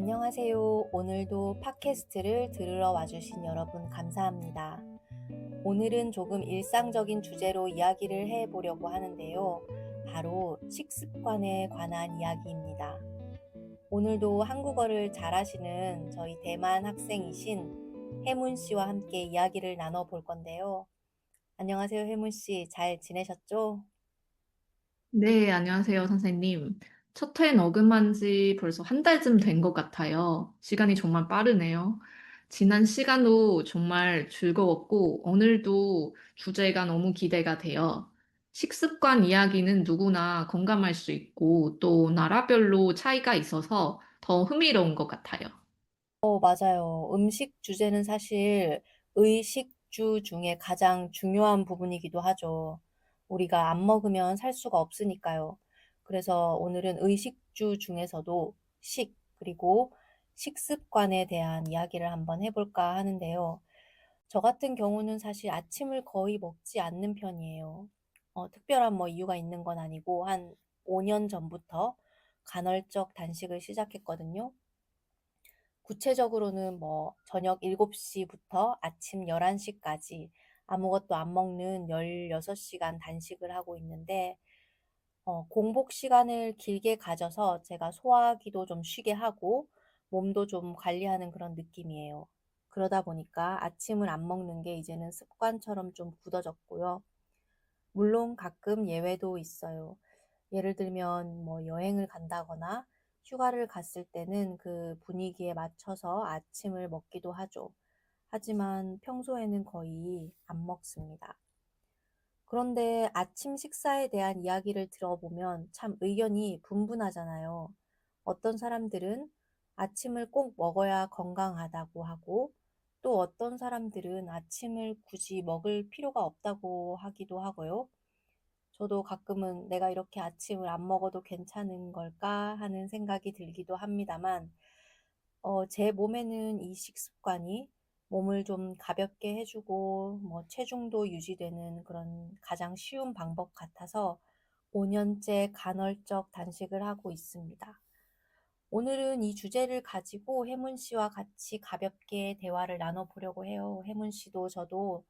안녕하세요. 오늘도 팟캐스트를 들으러 와주신 여러분 감사합니다. 오늘은 조금 일상적인 주제로 이야기를 해보려고 하는데요. 바로 식습관에 관한 이야기입니다. 오늘도 한국어를 잘하시는 저희 대만 학생이신 혜문 씨와 함께 이야기를 나눠볼 건데요. 안녕하세요, 혜문 씨. 잘 지내셨죠? 네, 안녕하세요, 선생님. 첫 회 녹음한 지 벌써 한 달쯤 된 것 같아요. 시간이 정말 빠르네요. 지난 시간도 정말 즐거웠고, 오늘도 주제가 너무 기대가 돼요. 식습관 이야기는 누구나 공감할 수 있고, 또 나라별로 차이가 있어서 더 흥미로운 것 같아요. 맞아요. 음식 주제는 사실 의식주 중에 가장 중요한 부분이기도 하죠. 우리가 안 먹으면 살 수가 없으니까요. 그래서 오늘은 의식주 중에서도 그리고 식습관에 대한 이야기를 한번 해볼까 하는데요. 저 같은 경우는 사실 아침을 거의 먹지 않는 편이에요. 특별한 이유가 있는 건 아니고 한 5년 전부터 간헐적 단식을 시작했거든요. 구체적으로는 저녁 7시부터 아침 11시까지 아무것도 안 먹는 16시간 단식을 하고 있는데, 공복 시간을 길게 가져서 제가 소화기도 좀 쉬게 하고 몸도 좀 관리하는 그런 느낌이에요. 그러다 보니까 아침을 안 먹는 게 이제는 습관처럼 좀 굳어졌고요. 물론 가끔 예외도 있어요. 예를 들면 여행을 간다거나 휴가를 갔을 때는 그 분위기에 맞춰서 아침을 먹기도 하죠. 하지만 평소에는 거의 안 먹습니다. 그런데 아침 식사에 대한 이야기를 들어보면 참 의견이 분분하잖아요. 어떤 사람들은 아침을 꼭 먹어야 건강하다고 하고, 또 어떤 사람들은 아침을 굳이 먹을 필요가 없다고 하기도 하고요. 저도 가끔은 내가 이렇게 아침을 안 먹어도 괜찮은 걸까 하는 생각이 들기도 합니다만, 제 몸에는 이 식습관이 몸을 좀 가볍게 해주고, 체중도 유지되는 그런 가장 쉬운 방법 같아서 5년째 간헐적 단식을 하고 있습니다. 오늘은 이 주제를 가지고 혜문 씨와 같이 가볍게 대화를 나눠보려고 해요. 혜문 씨도 저도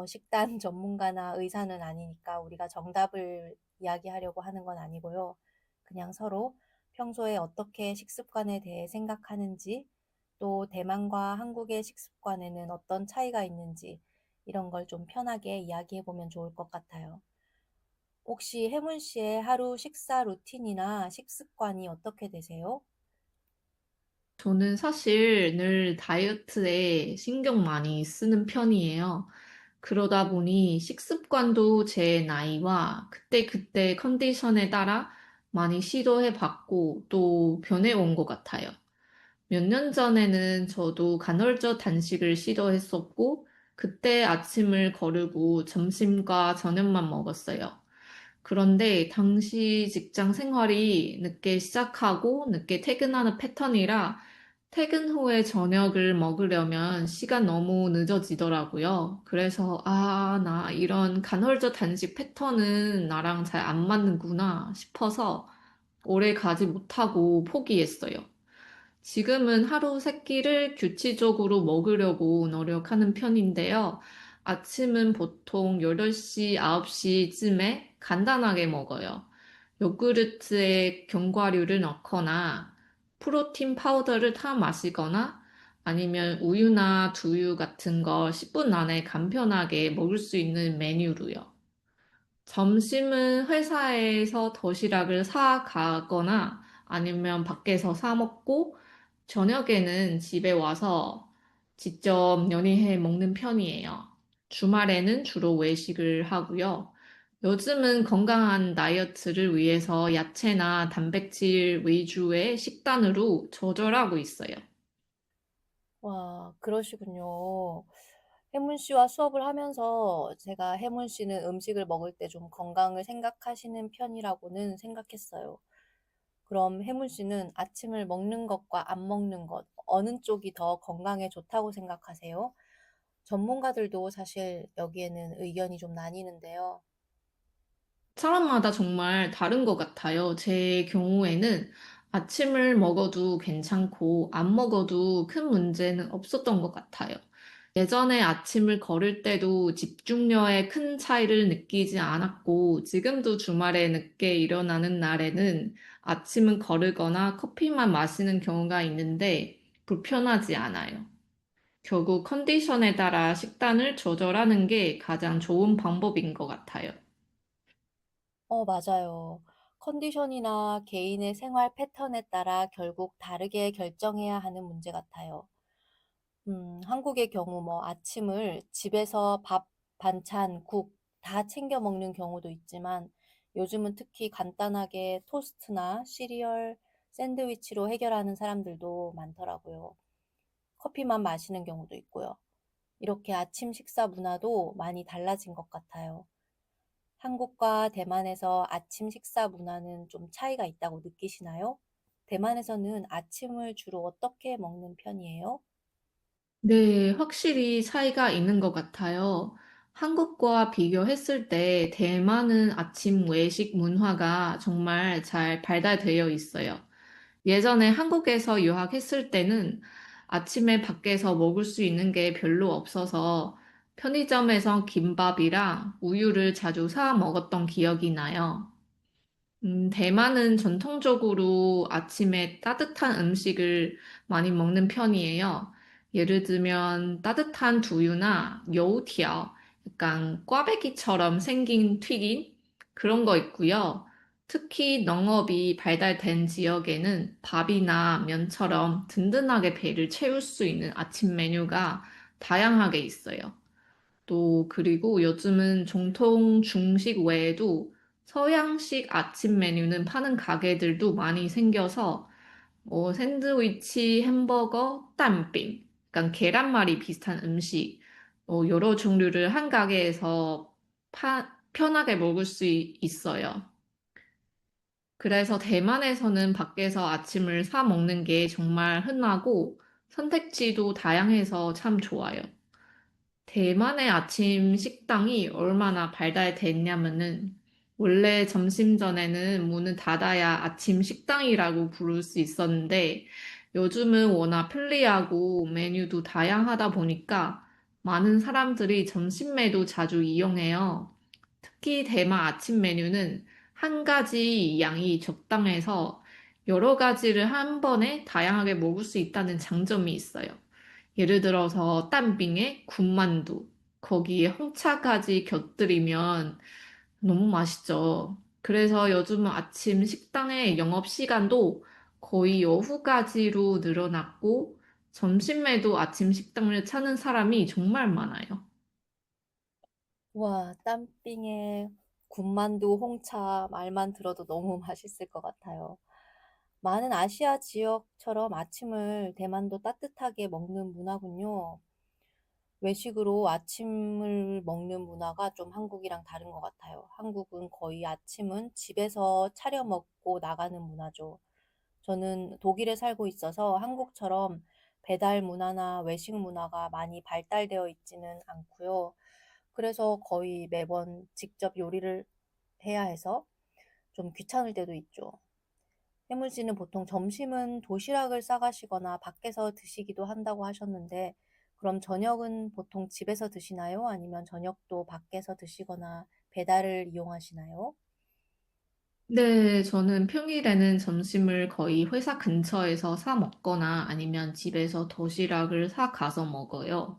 식단 전문가나 의사는 아니니까 우리가 정답을 이야기하려고 하는 건 아니고요. 그냥 서로 평소에 어떻게 식습관에 대해 생각하는지, 또 대만과 한국의 식습관에는 어떤 차이가 있는지, 이런 걸 좀 편하게 이야기해보면 좋을 것 같아요. 혹시 혜문 씨의 하루 식사 루틴이나 식습관이 어떻게 되세요? 저는 사실 늘 다이어트에 신경 많이 쓰는 편이에요. 그러다 보니 식습관도 제 나이와 그때그때 컨디션에 따라 많이 시도해 봤고 또 변해 온 것 같아요. 몇 년 전에는 저도 간헐적 단식을 시도했었고, 그때 아침을 거르고 점심과 저녁만 먹었어요. 그런데 당시 직장 생활이 늦게 시작하고 늦게 퇴근하는 패턴이라 퇴근 후에 저녁을 먹으려면 시간 너무 늦어지더라고요. 그래서, 나 이런 간헐적 단식 패턴은 나랑 잘 안 맞는구나 싶어서 오래 가지 못하고 포기했어요. 지금은 하루 세 끼를 규칙적으로 먹으려고 노력하는 편인데요. 아침은 보통 8시, 9시쯤에 간단하게 먹어요. 요구르트에 견과류를 넣거나 프로틴 파우더를 타 마시거나 아니면 우유나 두유 같은 거 10분 안에 간편하게 먹을 수 있는 메뉴로요. 점심은 회사에서 도시락을 사 가거나 아니면 밖에서 사 먹고 저녁에는 집에 와서 직접 요리해 먹는 편이에요. 주말에는 주로 외식을 하고요. 요즘은 건강한 다이어트를 위해서 야채나 단백질 위주의 식단으로 조절하고 있어요. 와, 그러시군요. 혜문 씨와 수업을 하면서 제가 혜문 씨는 음식을 먹을 때 좀 건강을 생각하시는 편이라고는 생각했어요. 그럼 혜문 씨는 아침을 먹는 것과 안 먹는 것, 어느 쪽이 더 건강에 좋다고 생각하세요? 전문가들도 사실 여기에는 의견이 좀 나뉘는데요. 사람마다 정말 다른 것 같아요. 제 경우에는 아침을 먹어도 괜찮고 안 먹어도 큰 문제는 없었던 것 같아요. 예전에 아침을 걸을 때도 집중력에 큰 차이를 느끼지 않았고, 지금도 주말에 늦게 일어나는 날에는 아침은 거르거나 커피만 마시는 경우가 있는데 불편하지 않아요. 결국 컨디션에 따라 식단을 조절하는 게 가장 좋은 방법인 것 같아요. 맞아요. 컨디션이나 개인의 생활 패턴에 따라 결국 다르게 결정해야 하는 문제 같아요. 한국의 경우 뭐 아침을 집에서 밥, 반찬, 국 다 챙겨 먹는 경우도 있지만 요즘은 특히 간단하게 토스트나 시리얼, 샌드위치로 해결하는 사람들도 많더라고요. 커피만 마시는 경우도 있고요. 이렇게 아침 식사 문화도 많이 달라진 것 같아요. 한국과 대만에서 아침 식사 문화는 좀 차이가 있다고 느끼시나요? 대만에서는 아침을 주로 어떻게 먹는 편이에요? 네, 확실히 차이가 있는 것 같아요. 한국과 비교했을 때 대만은 아침 외식 문화가 정말 잘 발달되어 있어요. 예전에 한국에서 유학했을 때는 아침에 밖에서 먹을 수 있는 게 별로 없어서 편의점에서 김밥이랑 우유를 자주 사 먹었던 기억이 나요. 대만은 전통적으로 아침에 따뜻한 음식을 많이 먹는 편이에요. 예를 들면 따뜻한 두유나 요우티ao, 약간 꽈배기처럼 생긴 튀긴 그런 거 있고요. 특히 농업이 발달된 지역에는 밥이나 면처럼 든든하게 배를 채울 수 있는 아침 메뉴가 다양하게 있어요. 또 그리고 요즘은 정통 중식 외에도 서양식 아침 메뉴는 파는 가게들도 많이 생겨서 샌드위치, 햄버거, 땀빙, 약간 계란말이 비슷한 음식 여러 종류를 한 가게에서 편하게 먹을 수 있어요. 그래서 대만에서는 밖에서 아침을 사 먹는 게 정말 흔하고 선택지도 다양해서 참 좋아요. 대만의 아침 식당이 얼마나 발달됐냐면은 원래 점심 전에는 문을 닫아야 아침 식당이라고 부를 수 있었는데 요즘은 워낙 편리하고 메뉴도 다양하다 보니까 많은 사람들이 점심에도 자주 이용해요. 특히 대만 아침 메뉴는 한 가지 양이 적당해서 여러 가지를 한 번에 다양하게 먹을 수 있다는 장점이 있어요. 예를 들어서 땀빙에 군만두, 거기에 홍차까지 곁들이면 너무 맛있죠. 그래서 요즘은 아침 식당의 영업시간도 거의 오후까지로 늘어났고, 점심에도 아침 식당을 찾는 사람이 정말 많아요. 와, 땀빙에 군만두, 홍차 말만 들어도 너무 맛있을 것 같아요. 많은 아시아 지역처럼 아침을 대만도 따뜻하게 먹는 문화군요. 외식으로 아침을 먹는 문화가 좀 한국이랑 다른 것 같아요. 한국은 거의 아침은 집에서 차려 먹고 나가는 문화죠. 저는 독일에 살고 있어서 한국처럼 배달 문화나 외식 문화가 많이 발달되어 있지는 않고요. 그래서 거의 매번 직접 요리를 해야 해서 좀 귀찮을 때도 있죠. 해물 씨는 보통 점심은 도시락을 싸가시거나 밖에서 드시기도 한다고 하셨는데, 그럼 저녁은 보통 집에서 드시나요? 아니면 저녁도 밖에서 드시거나 배달을 이용하시나요? 네, 저는 평일에는 점심을 거의 회사 근처에서 사 먹거나 아니면 집에서 도시락을 사 가서 먹어요.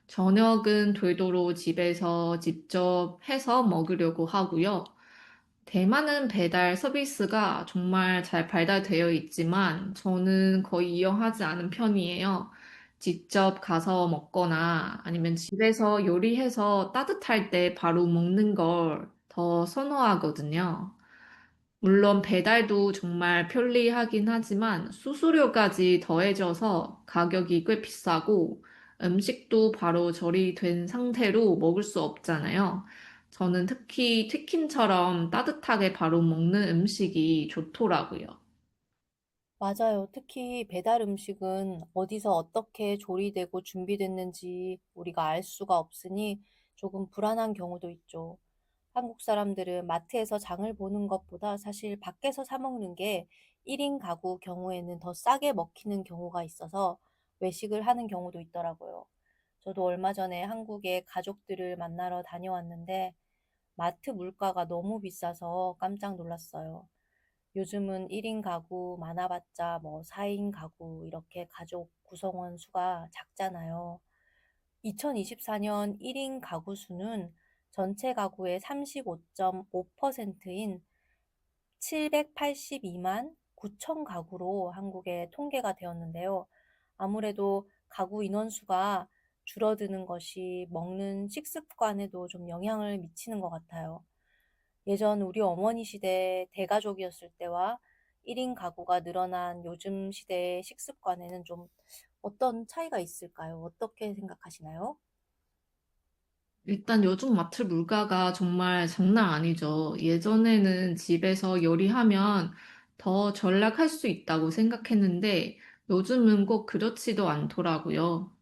저녁은 되도록 집에서 직접 해서 먹으려고 하고요. 대만은 배달 서비스가 정말 잘 발달되어 있지만 저는 거의 이용하지 않은 편이에요. 직접 가서 먹거나 아니면 집에서 요리해서 따뜻할 때 바로 먹는 걸 더 선호하거든요. 물론 배달도 정말 편리하긴 하지만 수수료까지 더해져서 가격이 꽤 비싸고 음식도 바로 조리된 상태로 먹을 수 없잖아요. 저는 특히 치킨처럼 따뜻하게 바로 먹는 음식이 좋더라고요. 맞아요. 특히 배달 음식은 어디서 어떻게 조리되고 준비됐는지 우리가 알 수가 없으니 조금 불안한 경우도 있죠. 한국 사람들은 마트에서 장을 보는 것보다 사실 밖에서 사 먹는 게 1인 가구 경우에는 더 싸게 먹히는 경우가 있어서 외식을 하는 경우도 있더라고요. 저도 얼마 전에 한국에 가족들을 만나러 다녀왔는데 마트 물가가 너무 비싸서 깜짝 놀랐어요. 요즘은 1인 가구 많아봤자 뭐 4인 가구 이렇게 가족 구성원 수가 작잖아요. 2024년 1인 가구 수는 전체 가구의 35.5%인 782만 9천 가구로 한국에 통계가 되었는데요. 아무래도 가구 인원수가 줄어드는 것이 먹는 식습관에도 좀 영향을 미치는 것 같아요. 예전 우리 어머니 시대 대가족이었을 때와 1인 가구가 늘어난 요즘 시대의 식습관에는 좀 어떤 차이가 있을까요? 어떻게 생각하시나요? 일단 요즘 마트 물가가 정말 장난 아니죠. 예전에는 집에서 요리하면 더 절약할 수 있다고 생각했는데 요즘은 꼭 그렇지도 않더라고요.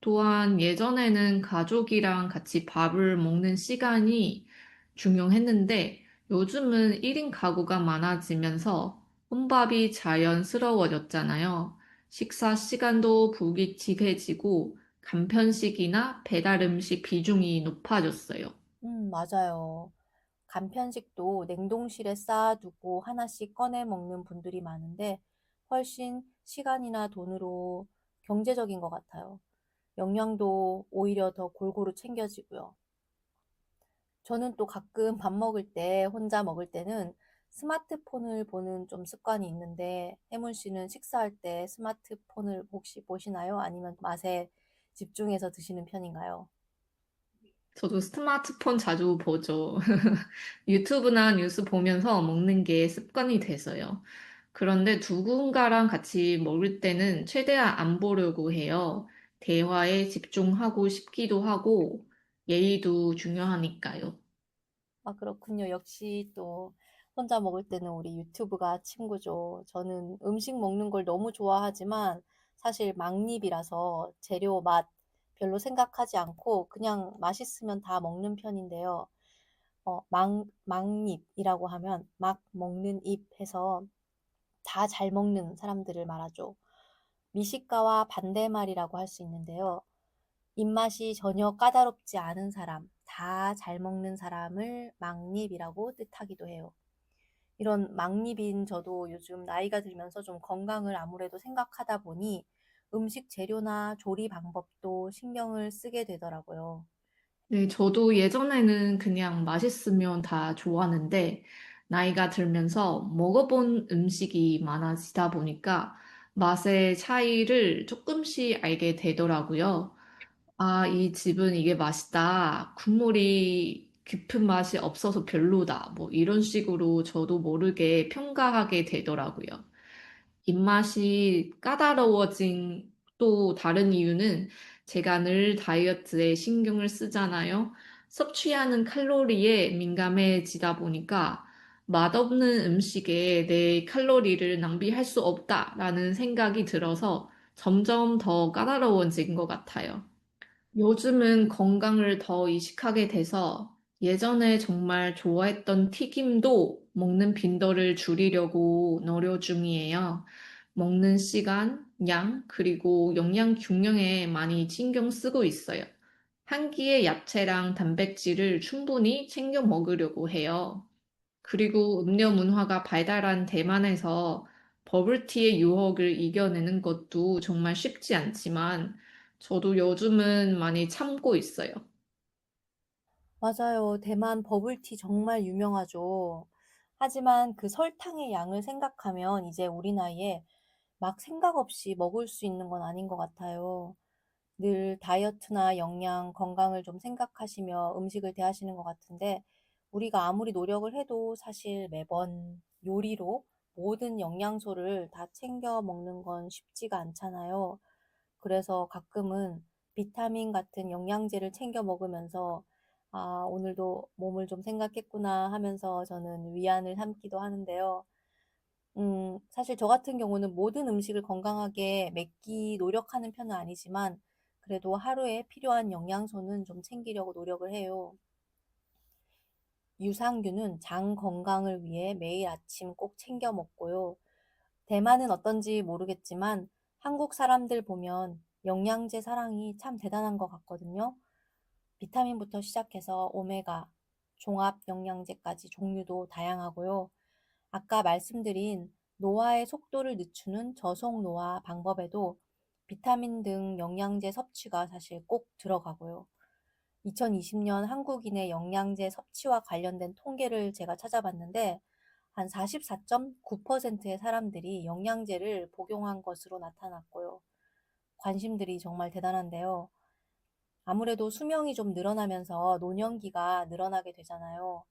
또한 예전에는 가족이랑 같이 밥을 먹는 시간이 중요했는데 요즘은 1인 가구가 많아지면서 혼밥이 자연스러워졌잖아요. 식사 시간도 불규칙해지고 간편식이나 배달 음식 비중이 높아졌어요. 맞아요. 간편식도 냉동실에 쌓아두고 하나씩 꺼내 먹는 분들이 많은데 훨씬 시간이나 돈으로 경제적인 것 같아요. 영양도 오히려 더 골고루 챙겨지고요. 저는 또 가끔 밥 먹을 때, 혼자 먹을 때는 스마트폰을 보는 좀 습관이 있는데, 혜문 씨는 식사할 때 스마트폰을 혹시 보시나요? 아니면 맛에 집중해서 드시는 편인가요? 저도 스마트폰 자주 보죠. 유튜브나 뉴스 보면서 먹는 게 습관이 돼서요. 그런데 누군가랑 같이 먹을 때는 최대한 안 보려고 해요. 대화에 집중하고 싶기도 하고, 예의도 중요하니까요. 아, 그렇군요. 역시 또 혼자 먹을 때는 우리 유튜브가 친구죠. 저는 음식 먹는 걸 너무 좋아하지만 사실 막립이라서 재료 맛 별로 생각하지 않고 그냥 맛있으면 다 먹는 편인데요. 막립이라고 하면 막 먹는 입 해서 다 잘 먹는 사람들을 말하죠. 미식가와 반대말이라고 할 수 있는데요. 입맛이 전혀 까다롭지 않은 사람, 다 잘 먹는 사람을 막립이라고 뜻하기도 해요. 이런 막립인 저도 요즘 나이가 들면서 좀 건강을 아무래도 생각하다 보니 음식 재료나 조리 방법도 신경을 쓰게 되더라고요. 네, 저도 예전에는 그냥 맛있으면 다 좋아하는데, 나이가 들면서 먹어본 음식이 많아지다 보니까 맛의 차이를 조금씩 알게 되더라고요. 아, 이 집은 이게 맛있다. 국물이 깊은 맛이 없어서 별로다. 뭐 이런 식으로 저도 모르게 평가하게 되더라고요. 입맛이 까다로워진 또 다른 이유는 제가 늘 다이어트에 신경을 쓰잖아요. 섭취하는 칼로리에 민감해지다 보니까 맛없는 음식에 내 칼로리를 낭비할 수 없다라는 생각이 들어서 점점 더 까다로워진 것 같아요. 요즘은 건강을 더 의식하게 돼서 예전에 정말 좋아했던 튀김도 먹는 빈도를 줄이려고 노력 중이에요. 먹는 시간, 양, 그리고 영양 균형에 많이 신경 쓰고 있어요. 한 끼의 야채랑 단백질을 충분히 챙겨 먹으려고 해요. 그리고 음료 문화가 발달한 대만에서 버블티의 유혹을 이겨내는 것도 정말 쉽지 않지만 저도 요즘은 많이 참고 있어요. 맞아요. 대만 버블티 정말 유명하죠. 하지만 그 설탕의 양을 생각하면 이제 우리 나이에 막 생각 없이 먹을 수 있는 건 아닌 것 같아요. 늘 다이어트나 영양, 건강을 좀 생각하시며 음식을 대하시는 것 같은데, 우리가 아무리 노력을 해도 사실 매번 요리로 모든 영양소를 다 챙겨 먹는 건 쉽지가 않잖아요. 그래서 가끔은 비타민 같은 영양제를 챙겨 먹으면서, 아, 오늘도 몸을 좀 생각했구나 하면서 저는 위안을 삼기도 하는데요. 사실 저 같은 경우는 모든 음식을 건강하게 먹기 노력하는 편은 아니지만 그래도 하루에 필요한 영양소는 좀 챙기려고 노력을 해요. 유산균은 장 건강을 위해 매일 아침 꼭 챙겨 먹고요. 대만은 어떤지 모르겠지만 한국 사람들 보면 영양제 사랑이 참 대단한 것 같거든요. 비타민부터 시작해서 오메가, 종합 영양제까지 종류도 다양하고요. 아까 말씀드린 노화의 속도를 늦추는 저속 노화 방법에도 비타민 등 영양제 섭취가 사실 꼭 들어가고요. 2020년 한국인의 영양제 섭취와 관련된 통계를 제가 찾아봤는데 한 44.9%의 사람들이 영양제를 복용한 것으로 나타났고요. 관심들이 정말 대단한데요. 아무래도 수명이 좀 늘어나면서 노년기가 늘어나게 되잖아요.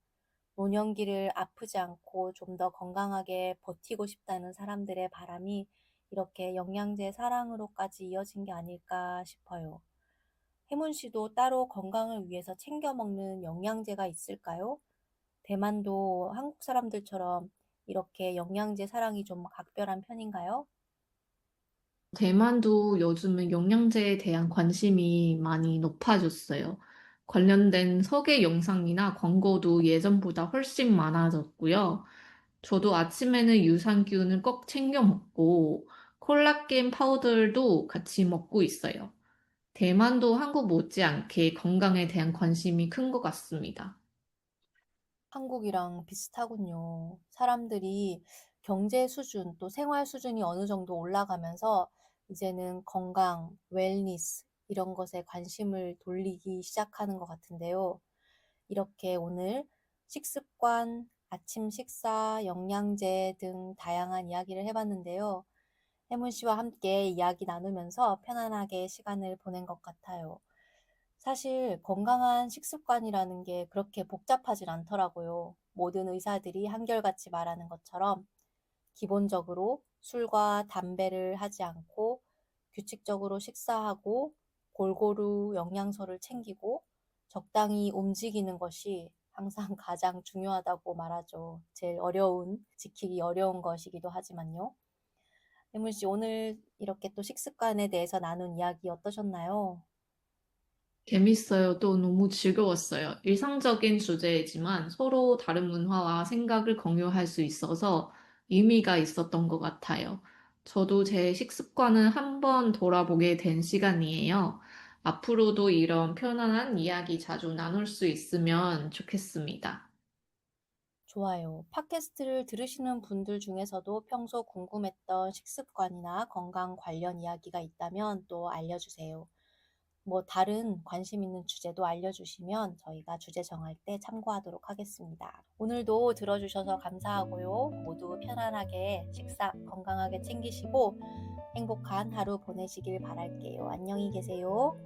노년기를 아프지 않고 좀 더 건강하게 버티고 싶다는 사람들의 바람이 이렇게 영양제 사랑으로까지 이어진 게 아닐까 싶어요. 혜문 씨도 따로 건강을 위해서 챙겨 먹는 영양제가 있을까요? 대만도 한국 사람들처럼 이렇게 영양제 사랑이 좀 각별한 편인가요? 대만도 요즘은 영양제에 대한 관심이 많이 높아졌어요. 관련된 소개 영상이나 광고도 예전보다 훨씬 많아졌고요. 저도 아침에는 유산균을 꼭 챙겨 먹고 콜라겐 파우더도 같이 먹고 있어요. 대만도 한국 못지않게 건강에 대한 관심이 큰 것 같습니다. 한국이랑 비슷하군요. 사람들이 경제 수준 또 생활 수준이 어느 정도 올라가면서 이제는 건강, 웰니스 이런 것에 관심을 돌리기 시작하는 것 같은데요. 이렇게 오늘 식습관, 아침 식사, 영양제 등 다양한 이야기를 해봤는데요. 혜문 씨와 함께 이야기 나누면서 편안하게 시간을 보낸 것 같아요. 사실 건강한 식습관이라는 게 그렇게 복잡하진 않더라고요. 모든 의사들이 한결같이 말하는 것처럼 기본적으로 술과 담배를 하지 않고 규칙적으로 식사하고 골고루 영양소를 챙기고 적당히 움직이는 것이 항상 가장 중요하다고 말하죠. 제일 지키기 어려운 것이기도 하지만요. 혜문 씨, 오늘 이렇게 또 식습관에 대해서 나눈 이야기 어떠셨나요? 재밌어요. 또 너무 즐거웠어요. 일상적인 주제이지만 서로 다른 문화와 생각을 공유할 수 있어서 의미가 있었던 것 같아요. 저도 제 식습관을 한번 돌아보게 된 시간이에요. 앞으로도 이런 편안한 이야기 자주 나눌 수 있으면 좋겠습니다. 좋아요. 팟캐스트를 들으시는 분들 중에서도 평소 궁금했던 식습관이나 건강 관련 이야기가 있다면 또 알려주세요. 뭐 다른 관심 있는 주제도 알려주시면 저희가 주제 정할 때 참고하도록 하겠습니다. 오늘도 들어주셔서 감사하고요. 모두 편안하게 식사 건강하게 챙기시고 행복한 하루 보내시길 바랄게요. 안녕히 계세요.